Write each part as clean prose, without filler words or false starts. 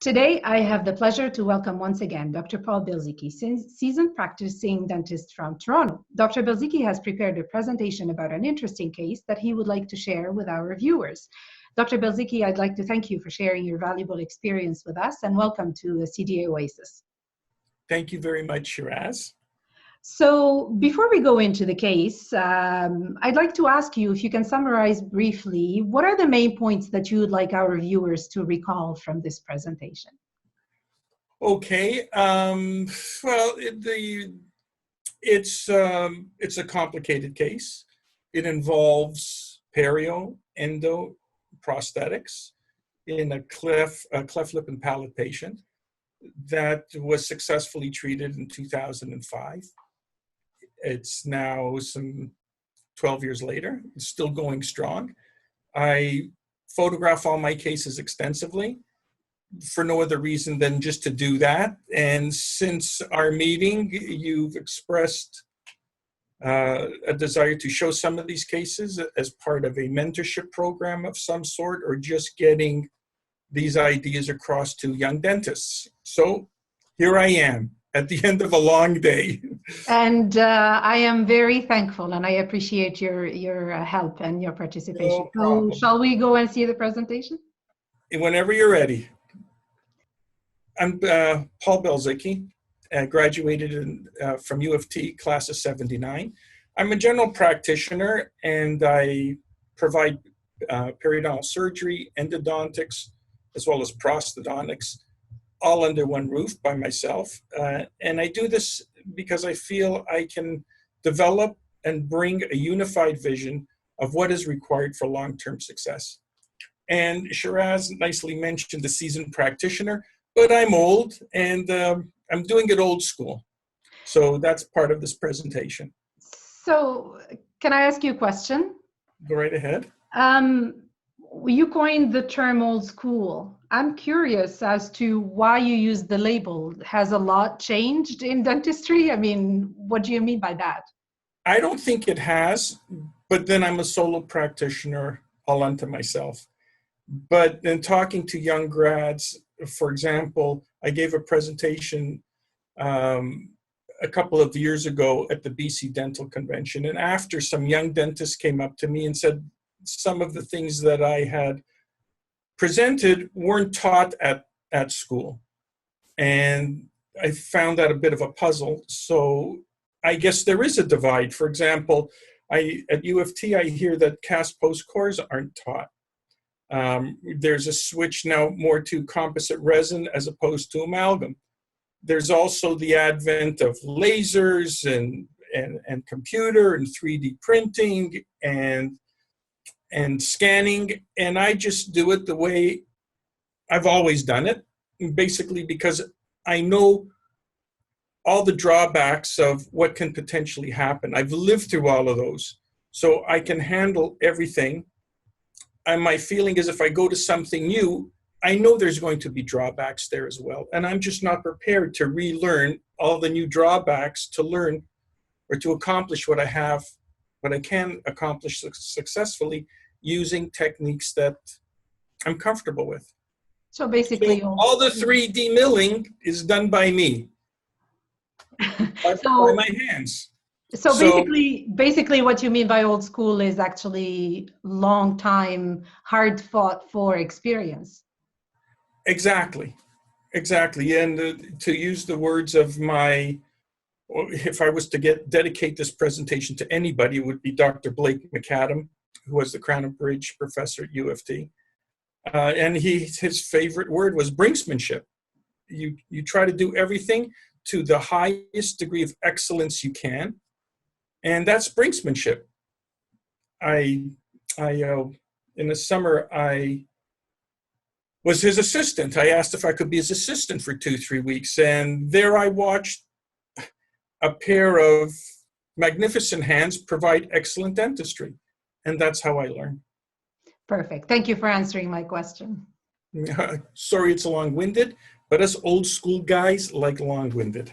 Today, I have the pleasure to welcome once again Dr. Paul Bielzycki, seasoned practicing dentist from Toronto. Dr. Bielzycki has prepared a presentation about an interesting case that he would like to share with our viewers. Dr. Bielzycki, I'd like to thank you for sharing your valuable experience with us and welcome to the CDA Oasis. Thank you very much, Shiraz. So before we go into the case, I'd like to ask you if you can summarize briefly, what are the main points that you would like our viewers to recall from this presentation? Okay, well, it's a complicated case. It involves perio, endo, prosthetics in a cleft lip and palate patient that was successfully treated in 2005. It's now some 12 years later. It's still going strong. I photograph all my cases extensively for no other reason than just to do that. And since our meeting, you've expressed a desire to show some of these cases as part of a mentorship program of some sort, or just getting these ideas across to young dentists. So here I am at the end of a long day. And I am very thankful and I appreciate your help and your participation. No problem. So shall we go and see the presentation? Whenever you're ready. I'm Paul Bielzycki, graduated from U of T, class of 79. I'm a general practitioner and I provide periodontal surgery, endodontics, as well as prosthodontics, all under one roof by myself. And I do this because I feel I can develop and bring a unified vision of what is required for long-term success. And Shiraz nicely mentioned the seasoned practitioner, but I'm old and I'm doing it old school. So that's part of this presentation. So can I ask you a question? Go right ahead. You coined the term old school. I'm curious as to why you use the label. Has a lot changed in dentistry? I mean, what do you mean by that? I don't think it has, but then I'm a solo practitioner all unto myself. But in talking to young grads, for example, I gave a presentation a couple of years ago at the BC Dental Convention, and after, some young dentists came up to me and said some of the things that I had presented weren't taught at school. And I found that a bit of a puzzle. So I guess there is a divide. For example, at U of T, I hear that cast post cores aren't taught. There's a switch now more to composite resin as opposed to amalgam. There's also the advent of lasers and computer and 3D printing and scanning, and I just do it the way I've always done it, basically because I know all the drawbacks of what can potentially happen. I've lived through all of those, so I can handle everything. And my feeling is if I go to something new, I know there's going to be drawbacks there as well, and I'm just not prepared to relearn all the new drawbacks to learn or to accomplish what I can accomplish successfully using techniques that I'm comfortable with. So basically, so all the 3D milling is done by me, by my hands. So basically what you mean by old school is actually long time, hard fought for experience. Exactly. And to use the words of if I was to dedicate this presentation to anybody, it would be Dr. Blake McAdam, who was the Crown and Bridge professor at U of T. And his favorite word was brinksmanship. You try to do everything to the highest degree of excellence you can, and that's brinksmanship. In the summer, I was his assistant. I asked if I could be his assistant for 2-3 weeks, and there I watched a pair of magnificent hands provide excellent dentistry. And that's how I learned. Perfect. Thank you for answering my question. Sorry it's long-winded, but us old school guys like long-winded.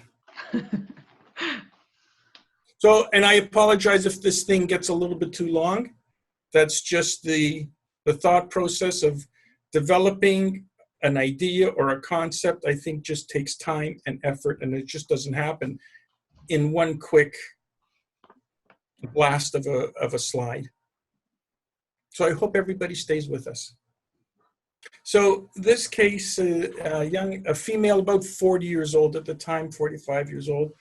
So, and I apologize if this thing gets a little bit too long. That's just the thought process of developing an idea or a concept, I think, just takes time and effort, and it just doesn't happen in one quick blast of a slide. So I hope everybody stays with us. So this case, a female about 40 years old at the time, 45 years old.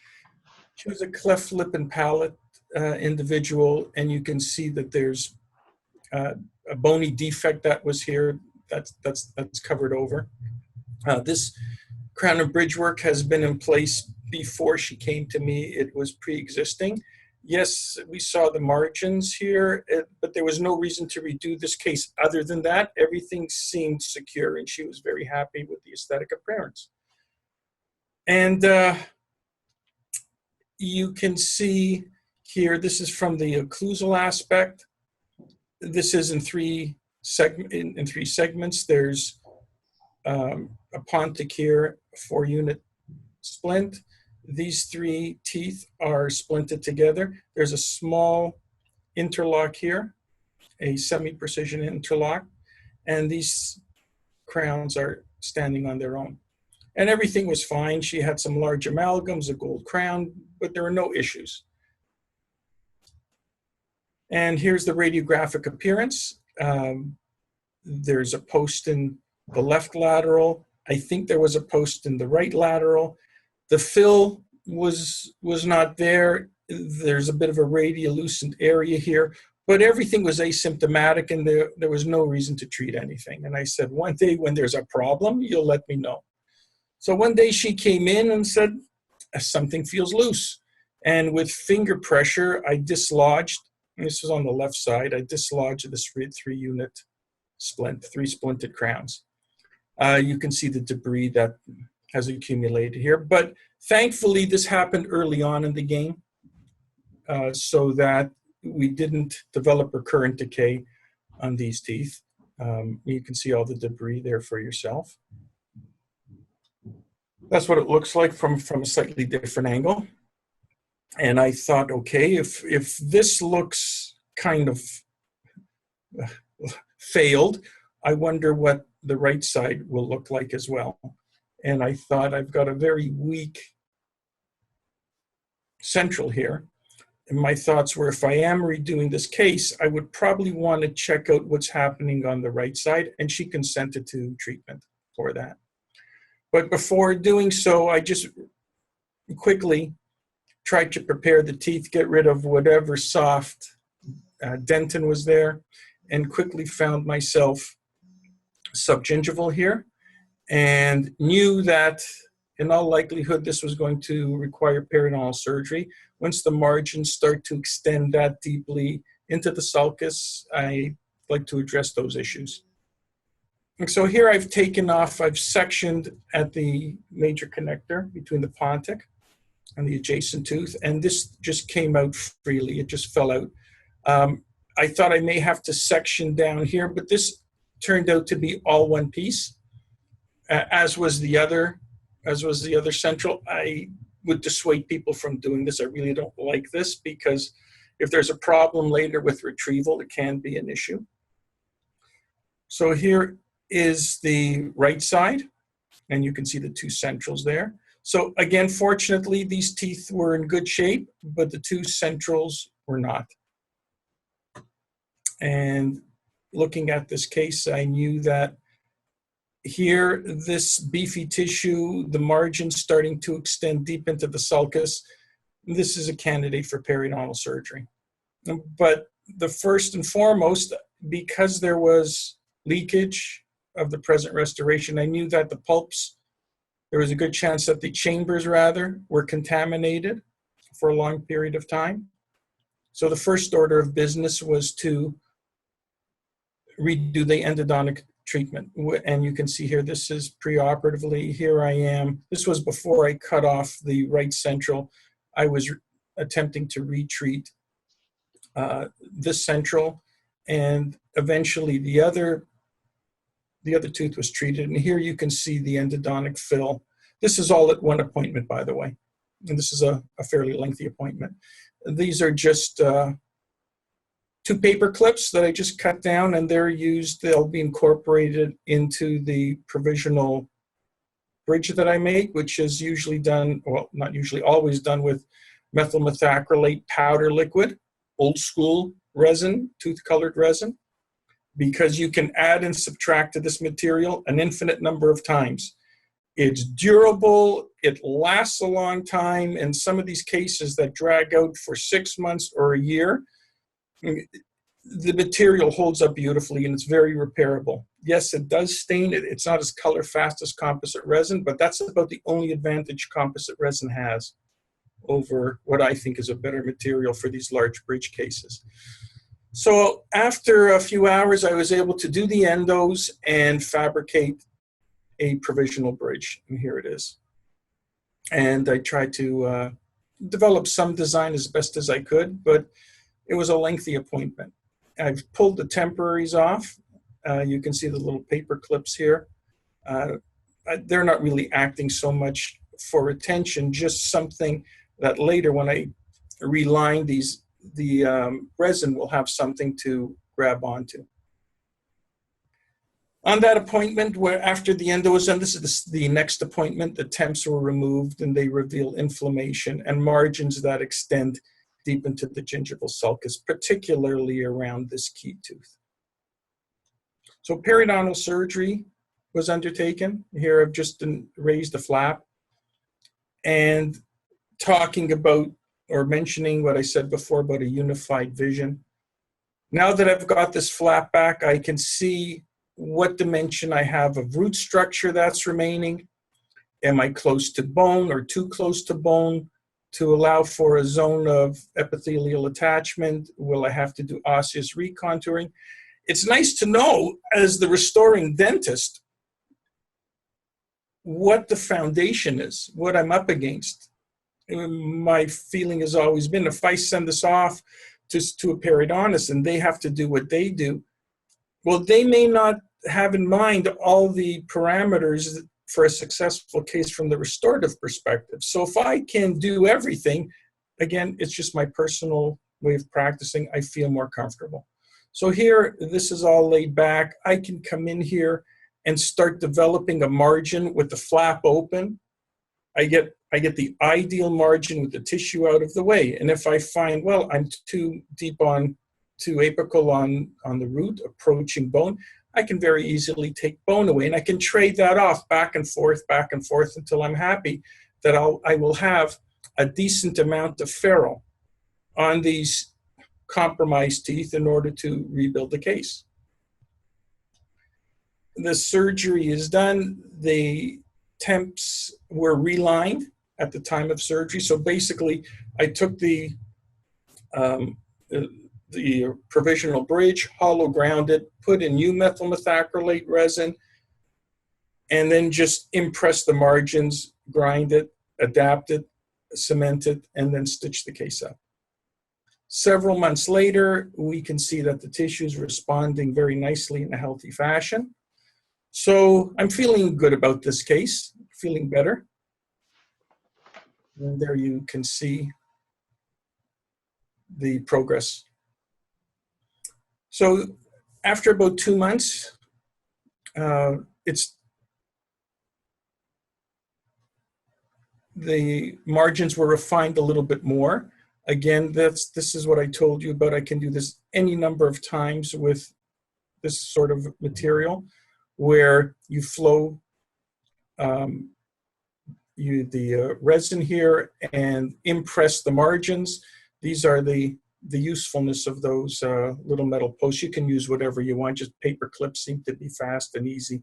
She was a cleft lip and palate individual, and you can see that there's a bony defect that was here. That's covered over. This crown and bridge work has been in place before she came to me. It was pre-existing. Yes, we saw the margins here, but there was no reason to redo this case. Other than that, everything seemed secure, and she was very happy with the aesthetic appearance. And you can see here, this is from the occlusal aspect. This is in three segments. There's a pontic here, 4-unit splint. These 3 teeth are splinted together. There's a small interlock here, a semi-precision interlock, and these crowns are standing on their own. And everything was fine. She had some large amalgams, a gold crown, but there were no issues. And here's the radiographic appearance. There's a post in the left lateral. I think there was a post in the right lateral. The fill was not there. There's a bit of a radiolucent area here, but everything was asymptomatic, and there was no reason to treat anything. And I said, one day when there's a problem, you'll let me know. So one day she came in and said, something feels loose. And with finger pressure, I dislodged, and this was on the left side, I dislodged this 3-unit splint, 3 splinted crowns. You can see the debris that has accumulated here. But thankfully, this happened early on in the game so that we didn't develop recurrent decay on these teeth. You can see all the debris there for yourself. That's what it looks like from a slightly different angle. And I thought, okay, if this looks kind of failed, I wonder what the right side will look like as well. And I thought, I've got a very weak central here. And my thoughts were, if I am redoing this case, I would probably want to check out what's happening on the right side, and she consented to treatment for that. But before doing so, I just quickly tried to prepare the teeth, get rid of whatever soft dentin was there, and quickly found myself subgingival here, and knew that in all likelihood this was going to require periodontal surgery. Once the margins start to extend that deeply into the sulcus, I like to address those issues. And so here I've taken off, I've sectioned at the major connector between the pontic and the adjacent tooth, and this just came out freely. It just fell out. I thought I may have to section down here, but this turned out to be all one piece, as was the other central. I would dissuade people from doing this. I really don't like this, because if there's a problem later with retrieval, it can be an issue. So here is the right side, and you can see the 2 centrals there. So again, fortunately, these teeth were in good shape, but the 2 centrals were not. And looking at this case, I knew that here, this beefy tissue, the margin starting to extend deep into the sulcus, this is a candidate for periodontal surgery. But the first and foremost, because there was leakage of the present restoration, I knew that the pulps, there was a good chance that the chambers, rather, were contaminated for a long period of time. So the first order of business was to redo the endodontic treatment. And you can see here, this is preoperatively. Here I am. This was before I cut off the right central. I was attempting to retreat this central, and eventually the other tooth was treated. And here you can see the endodontic fill. This is all at one appointment, by the way. And this is a fairly lengthy appointment. These are just 2 paper clips that I just cut down, and they'll be incorporated into the provisional bridge that I make, which is usually done, well, not usually, always done with methyl methacrylate powder liquid, old school resin, tooth-colored resin, because you can add and subtract to this material an infinite number of times. It's durable, it lasts a long time. In some of these cases that drag out for 6 months or a year, the material holds up beautifully and it's very repairable. Yes, it does stain. It's not as color fast as composite resin, but that's about the only advantage composite resin has over what I think is a better material for these large bridge cases. So after a few hours, I was able to do the endos and fabricate a provisional bridge, and here it is. And I tried to develop some design as best as I could, but it was a lengthy appointment. I've pulled the temporaries off. You can see the little paper clips here. They're not really acting so much for retention, just something that later when I reline these, the resin will have something to grab onto. On that appointment, where after the endo was done, this is the next appointment, the temps were removed and they reveal inflammation and margins that extend deep into the gingival sulcus, particularly around this key tooth. So periodontal surgery was undertaken. Here I've just raised the flap and talking about or mentioning what I said before about a unified vision. Now that I've got this flap back, I can see what dimension I have of root structure that's remaining. Am I close to bone or too close to bone to allow for a zone of epithelial attachment? Will I have to do osseous recontouring? It's nice to know, as the restoring dentist, what the foundation is, what I'm up against. My feeling has always been, if I send this off to a periodontist and they have to do what they do, well, they may not have in mind all the parameters for a successful case from the restorative perspective. So if I can do everything, again, it's just my personal way of practicing, I feel more comfortable. So here, this is all laid back. I can come in here and start developing a margin with the flap open. I get the ideal margin with the tissue out of the way. And if I find, well, I'm too deep on, too apical on the root, approaching bone, I can very easily take bone away, and I can trade that off back and forth until I'm happy that I will have a decent amount of ferrule on these compromised teeth in order to rebuild the case. The surgery is done. The temps were relined at the time of surgery. So basically, I took the provisional bridge, hollow ground it, put in new methyl methacrylate resin, and then just impress the margins, grind it, adapt it, cement it, and then stitch the case up. Several months later, we can see that the tissue is responding very nicely in a healthy fashion. So I'm feeling good about this case, feeling better. And there you can see the progress. So after about 2 months, the margins were refined a little bit more. Again, this is what I told you about. I can do this any number of times with this sort of material, where you flow the resin here and impress the margins. These are the usefulness of those little metal posts. You can use whatever you want, just paper clips seem to be fast and easy.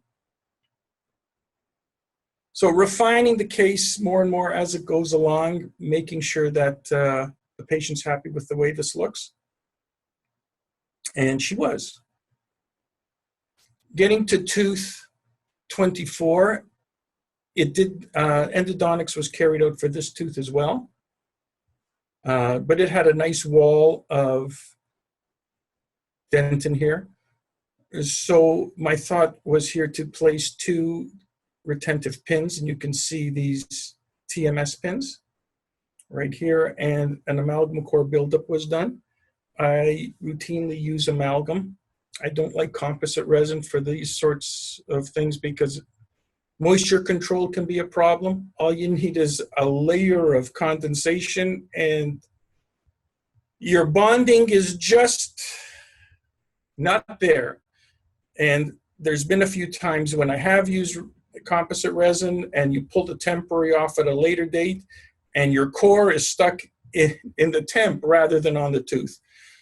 So refining the case more and more as it goes along, making sure that the patient's happy with the way this looks. And she was. Getting to tooth 24, it did, endodontics was carried out for this tooth as well. But it had a nice wall of dentin here. So my thought was here to place 2 retentive pins, and you can see these TMS pins right here, and an amalgam core buildup was done. I routinely use amalgam. I don't like composite resin for these sorts of things because moisture control can be a problem. All you need is a layer of condensation and your bonding is just not there. And there's been a few times when I have used composite resin and you pull the temporary off at a later date and your core is stuck in the temp rather than on the tooth.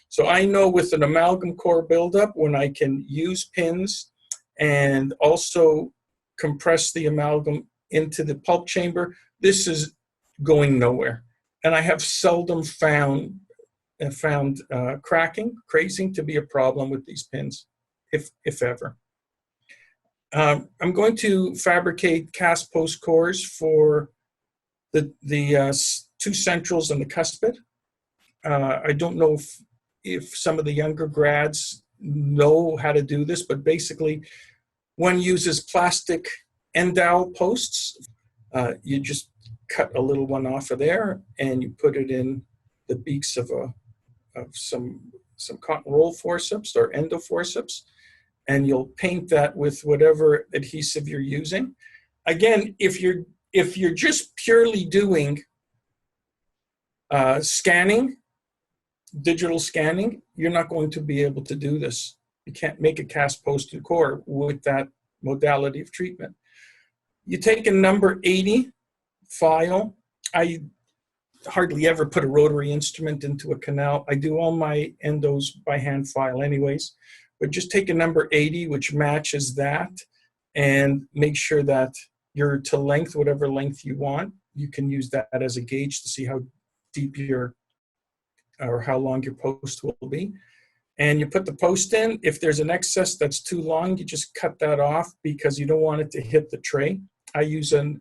So I know with an amalgam core buildup, when I can use pins and also compress the amalgam into the pulp chamber, this is going nowhere. And I have seldom found cracking, crazing to be a problem with these pins, if ever. I'm going to fabricate cast post cores for the two centrals and the cuspid. I don't know if some of the younger grads know how to do this, but basically one uses plastic end dowel posts. You just cut a little one off of there and you put it in the beaks of some cotton roll forceps or endo forceps, and you'll paint that with whatever adhesive you're using. Again, if you're just purely doing scanning, digital scanning, you're not going to be able to do this. You can't make a cast post and core with that modality of treatment. You take a number 80 file. I hardly ever put a rotary instrument into a canal. I do all my endos by hand file anyways, but just take a number 80, which matches that, and make sure that you're to length, whatever length you want. You can use that as a gauge to see how deep or how long your post will be. And you put the post in. If there's an excess that's too long, you just cut that off because you don't want it to hit the tray. I use a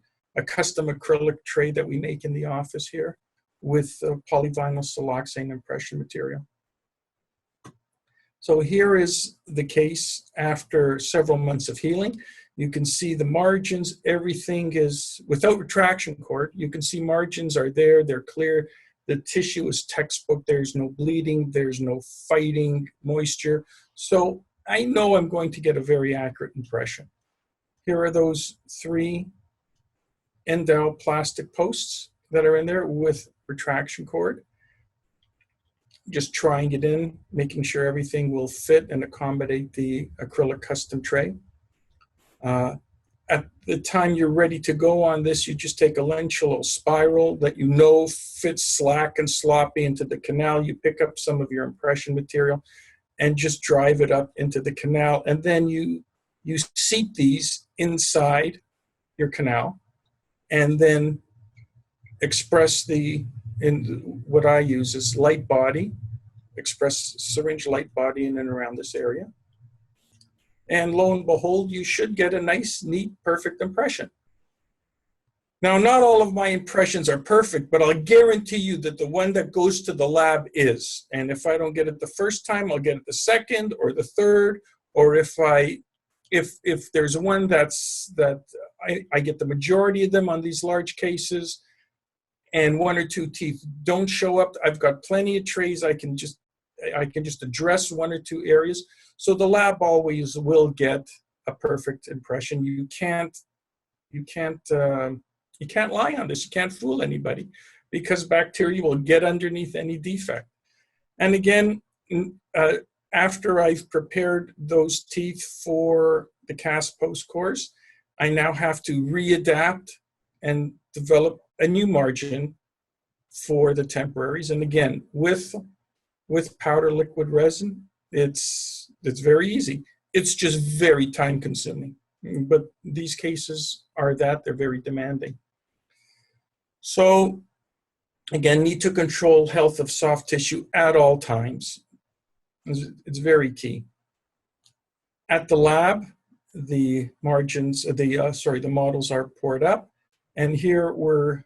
custom acrylic tray that we make in the office here with polyvinyl siloxane impression material. So here is the case after several months of healing. You can see the margins, everything is, without retraction cord, you can see margins are there, they're clear. The tissue is textbook, there's no bleeding, there's no fighting moisture. So I know I'm going to get a very accurate impression. Here are those 3 end dowel plastic posts that are in there with retraction cord. Just trying it in, making sure everything will fit and accommodate the acrylic custom tray. At the time you're ready to go on this, you just take a lentulol spiral that you know fits slack and sloppy into the canal. You pick up some of your impression material and just drive it up into the canal. And then you seat these inside your canal and then express what I use is light body, express syringe light body in and around this area. And lo and behold, you should get a nice, neat, perfect impression. Now, not all of my impressions are perfect, but I'll guarantee you that the one that goes to the lab is. And if I don't get it the first time, I'll get it the second or the third, or if there's one that I get the majority of them on these large cases, and 1 or 2 teeth don't show up, I've got plenty of trays. I can just address 1 or 2 areas. So the lab always will get a perfect impression. You can't lie on this. You can't fool anybody because bacteria will get underneath any defect. And again, after I've prepared those teeth for the cast post cores, I now have to readapt and develop a new margin for the temporaries. And again, with powder liquid resin, it's very easy. It's just very time consuming. But these cases are they're very demanding. So again, need to control health of soft tissue at all times. It's very key. At the lab, the margins, the models are poured up. And here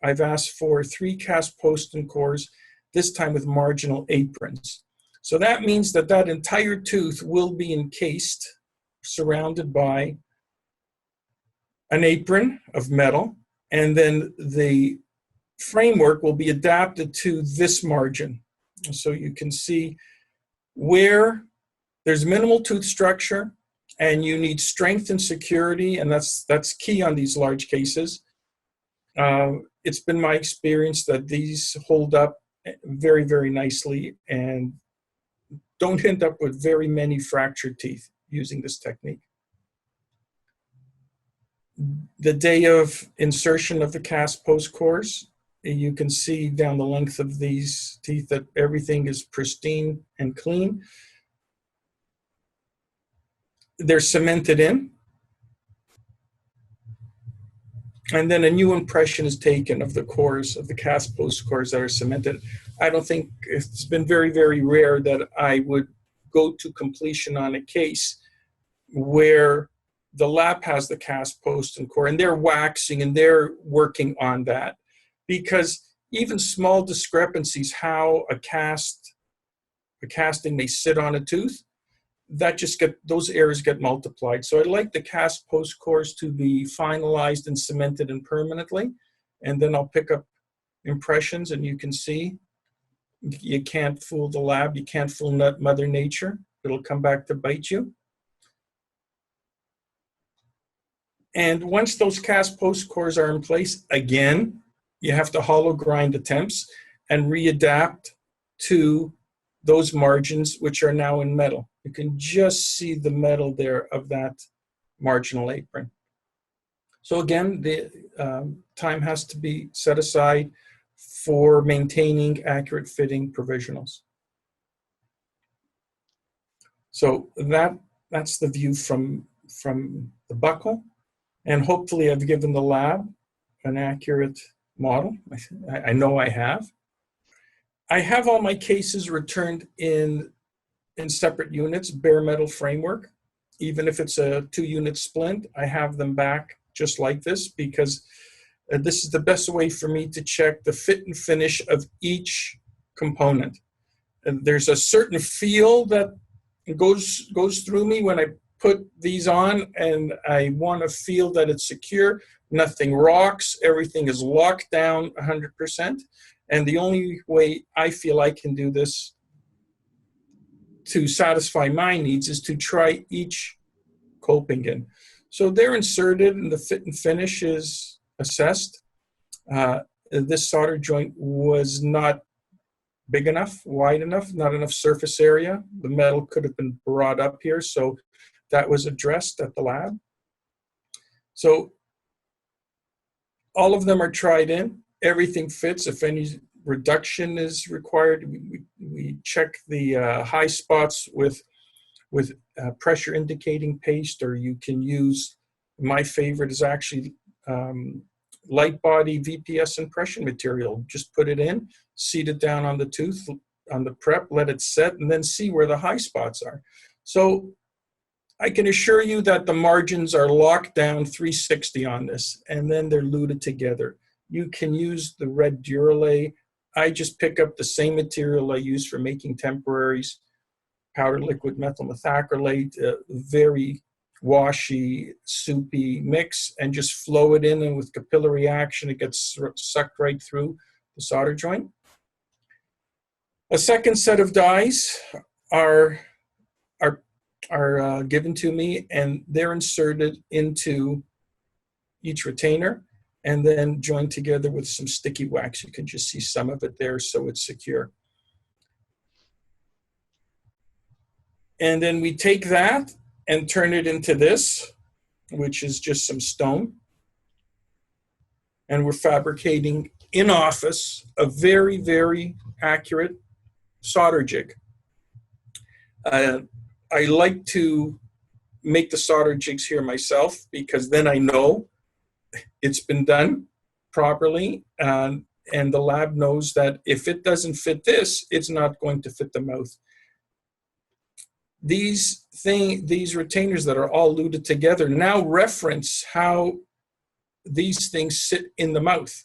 I've asked for 3 cast post and cores, this time with marginal aprons. So that means that entire tooth will be encased, surrounded by an apron of metal, and then the framework will be adapted to this margin. So you can see where there's minimal tooth structure and you need strength and security, and that's key on these large cases. It's been my experience that these hold up very, very nicely and don't end up with very many fractured teeth using this technique. The day of insertion of the cast post cores, you can see down the length of these teeth that everything is pristine and clean. They're cemented in. And then a new impression is taken of the cores, of the cast post cores that are cemented. I don't think, it's been very, very rare that I would go to completion on a case where the lab has the cast post and core and they're waxing and they're working on that. Because even small discrepancies, how a casting may sit on a tooth, that just those errors get multiplied. So I'd like the cast post cores to be finalized and cemented in permanently, and then I'll pick up impressions, and you can see you can't fool the lab, you can't fool Mother Nature. It'll come back to bite you. And once those cast post cores are in place, again, you have to hollow grind attempts and readapt to those margins, which are now in metal. You can just see the metal there of that marginal apron. So again, the time has to be set aside for maintaining accurate fitting provisionals. So that's the view from the buccal. And hopefully I've given the lab an accurate model. I know I have. I have all my cases returned in separate units, bare metal framework. Even if it's a 2-unit splint, I have them back just like this, because this is the best way for me to check the fit and finish of each component. And there's a certain feel that goes through me when I put these on, and I want to feel that it's secure. Nothing rocks, everything is locked down 100%. And the only way I feel I can do this to satisfy my needs is to try each coping in. So they're inserted and the fit and finish is assessed. This solder joint was not big enough, wide enough, not enough surface area. The metal could have been brought up here, so that was addressed at the lab. So all of them are tried in. Everything fits. If any reduction is required, we check the high spots with pressure indicating paste, or you can use, my favorite is actually light body VPS impression material. Just put it in, seat it down on the tooth, on the prep, let it set, and then see where the high spots are. So I can assure you that the margins are locked down 360 on this, and then they're luted together. You can use the red Duralay. I just pick up the same material I use for making temporaries, powdered liquid methyl methacrylate, very washy, soupy mix, and just flow it in, and with capillary action, it gets sucked right through the solder joint. A second set of dies are given to me, and they're inserted into each retainer and then joined together with some sticky wax. You can just see some of it there, so it's secure. And then we take that and turn it into this, which is just some stone. And we're fabricating in office a very, very accurate solder jig. I like to make the solder jigs here myself, because then I know it's been done properly, and the lab knows that if it doesn't fit this, it's not going to fit the mouth. These retainers that are all luted together now reference how these things sit in the mouth.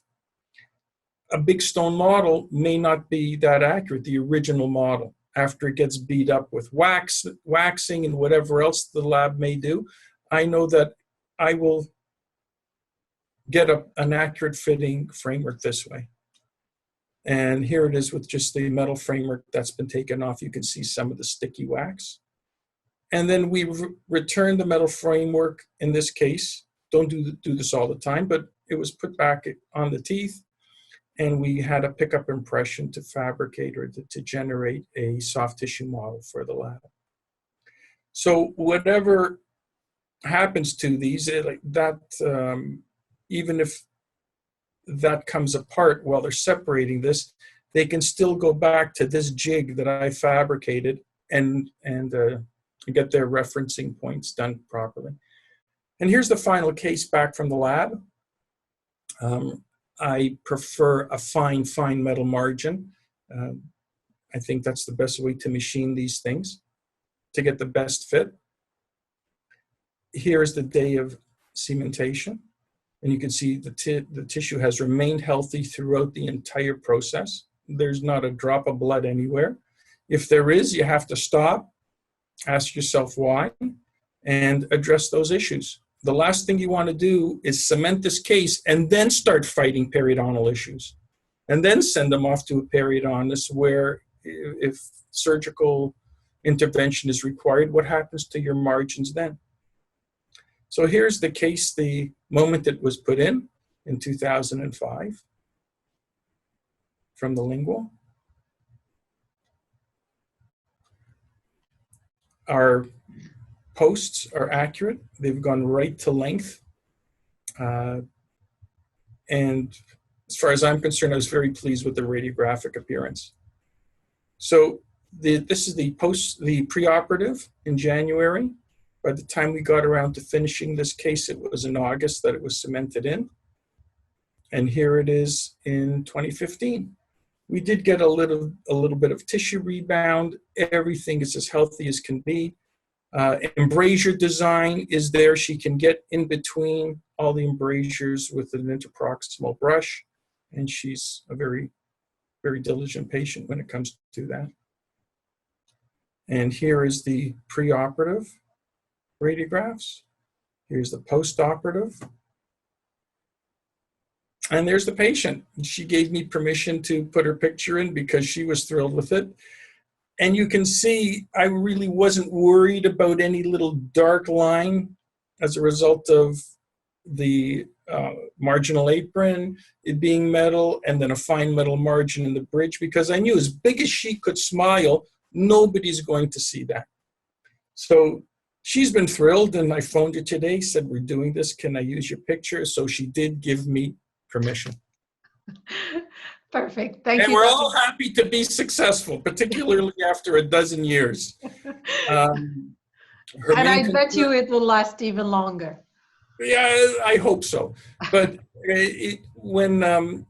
A big stone model may not be that accurate, the original model, after it gets beat up with waxing and whatever else the lab may do. I know that I will get an accurate fitting framework this way. And here it is with just the metal framework that's been taken off. You can see some of the sticky wax. And then we return the metal framework in this case. Don't do this all the time, but it was put back on the teeth. And we had a pickup impression to fabricate or to generate a soft tissue model for the lab. So whatever happens to these, even if that comes apart while they're separating this, they can still go back to this jig that I fabricated and get their referencing points done properly. And here's the final case back from the lab. I prefer a fine metal margin. I think that's the best way to machine these things to get the best fit. Here's the day of cementation. And you can see the tissue has remained healthy throughout the entire process. There's not a drop of blood anywhere. If there is, you have to stop, ask yourself why, and address those issues. The last thing you want to do is cement this case and then start fighting periodontal issues. And then send them off to a periodontist where if surgical intervention is required, what happens to your margins then? So here's the case, the moment it was put in 2005 from the lingual. Our posts are accurate. They've gone right to length. And as far as I'm concerned, I was very pleased with the radiographic appearance. So this is the preoperative in January. By the time we got around to finishing this case, it was in August that it was cemented in. And here it is in 2015. We did get a little bit of tissue rebound. Everything is as healthy as can be. Embrasure design is there. She can get in between all the embrasures with an interproximal brush. And she's a very, very diligent patient when it comes to that. And here is the preoperative radiographs. Here's the postoperative. And there's the patient. She gave me permission to put her picture in because she was thrilled with it. And you can see I really wasn't worried about any little dark line as a result of the marginal apron, it being metal, and then a fine metal margin in the bridge, because I knew as big as she could smile, nobody's going to see that. So she's been thrilled, and I phoned her today, said, we're doing this, can I use your picture? So she did give me permission. Perfect, thank you. And we're all happy to be successful, particularly after a dozen years. And I bet you it will last even longer. Yeah, I hope so. But when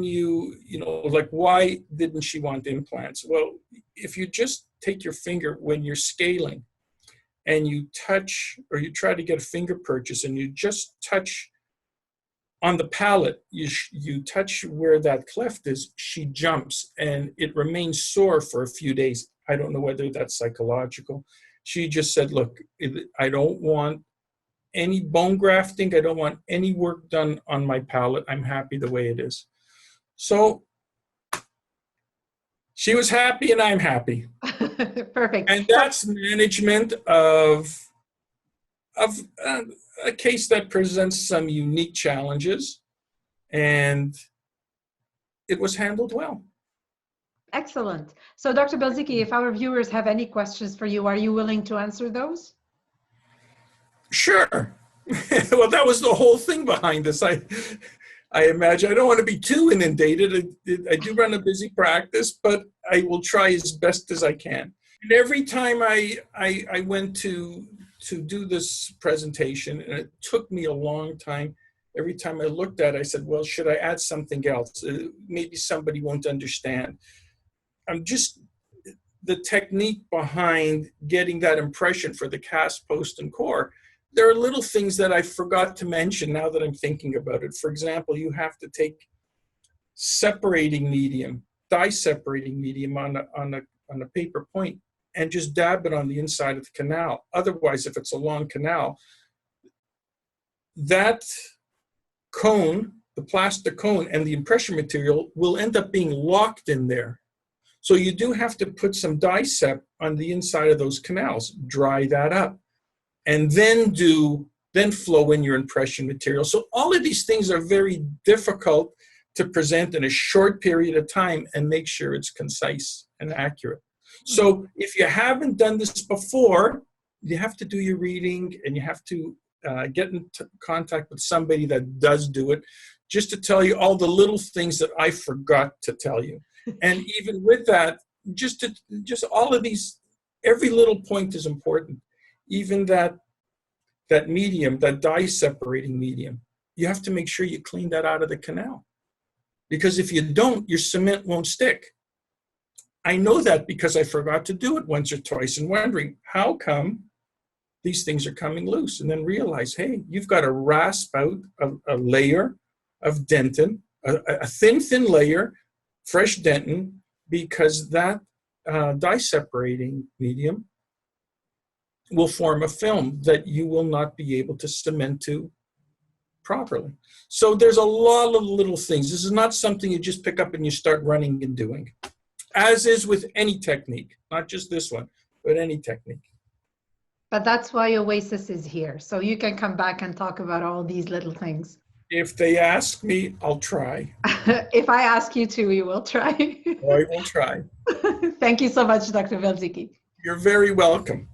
you know, like, why didn't she want implants? Well, if you just take your finger when you're scaling and you touch, or you try to get a finger purchase and you just touch on the palate, you touch where that cleft is, she jumps and it remains sore for a few days. I don't know whether that's psychological. She just said, look, I don't want any bone grafting. I don't want any work done on my palate. I'm happy the way it is. So she was happy and I'm happy. Perfect. And that's management of a case that presents some unique challenges, and it was handled well. Excellent. So Dr. Belzicki, if our viewers have any questions for you, are you willing to answer those? Sure. Well, that was the whole thing behind this. I imagine I don't want to be too inundated. I do run a busy practice, but I will try as best as I can. And every time I went to do this presentation, and it took me a long time, every time I looked at it, I said, well, should I add something else? Maybe somebody won't understand. The technique behind getting that impression for the cast, post, and core, there are little things that I forgot to mention now that I'm thinking about it. For example, you have to take separating medium, dye separating medium on a paper point and just dab it on the inside of the canal. Otherwise, if it's a long canal, that cone the plastic cone and the impression material will end up being locked in there. So you do have to put some dicep on the inside of those canals, dry that up, and then flow in your impression material. So all of these things are very difficult to present in a short period of time and make sure it's concise and accurate. So if you haven't done this before, you have to do your reading and you have to get in contact with somebody that does do it, just to tell you all the little things that I forgot to tell you. And even with that, just all of these, every little point is important. Even that medium, that dye separating medium, you have to make sure you clean that out of the canal. Because if you don't, your cement won't stick. I know that because I forgot to do it once or twice and wondering, how come these things are coming loose? And then realize, hey, you've got to rasp out a layer of dentin, a thin layer, fresh dentin, because that dye separating medium will form a film that you will not be able to cement to properly. So there's a lot of little things. This is not something you just pick up and you start running and doing, as is with any technique, not just this one, but any technique. But that's why Oasis is here. So you can come back and talk about all these little things. If they ask me, I'll try. If I ask you to, you will try. I will try. Thank you so much, Dr. Belzicki. You're very welcome.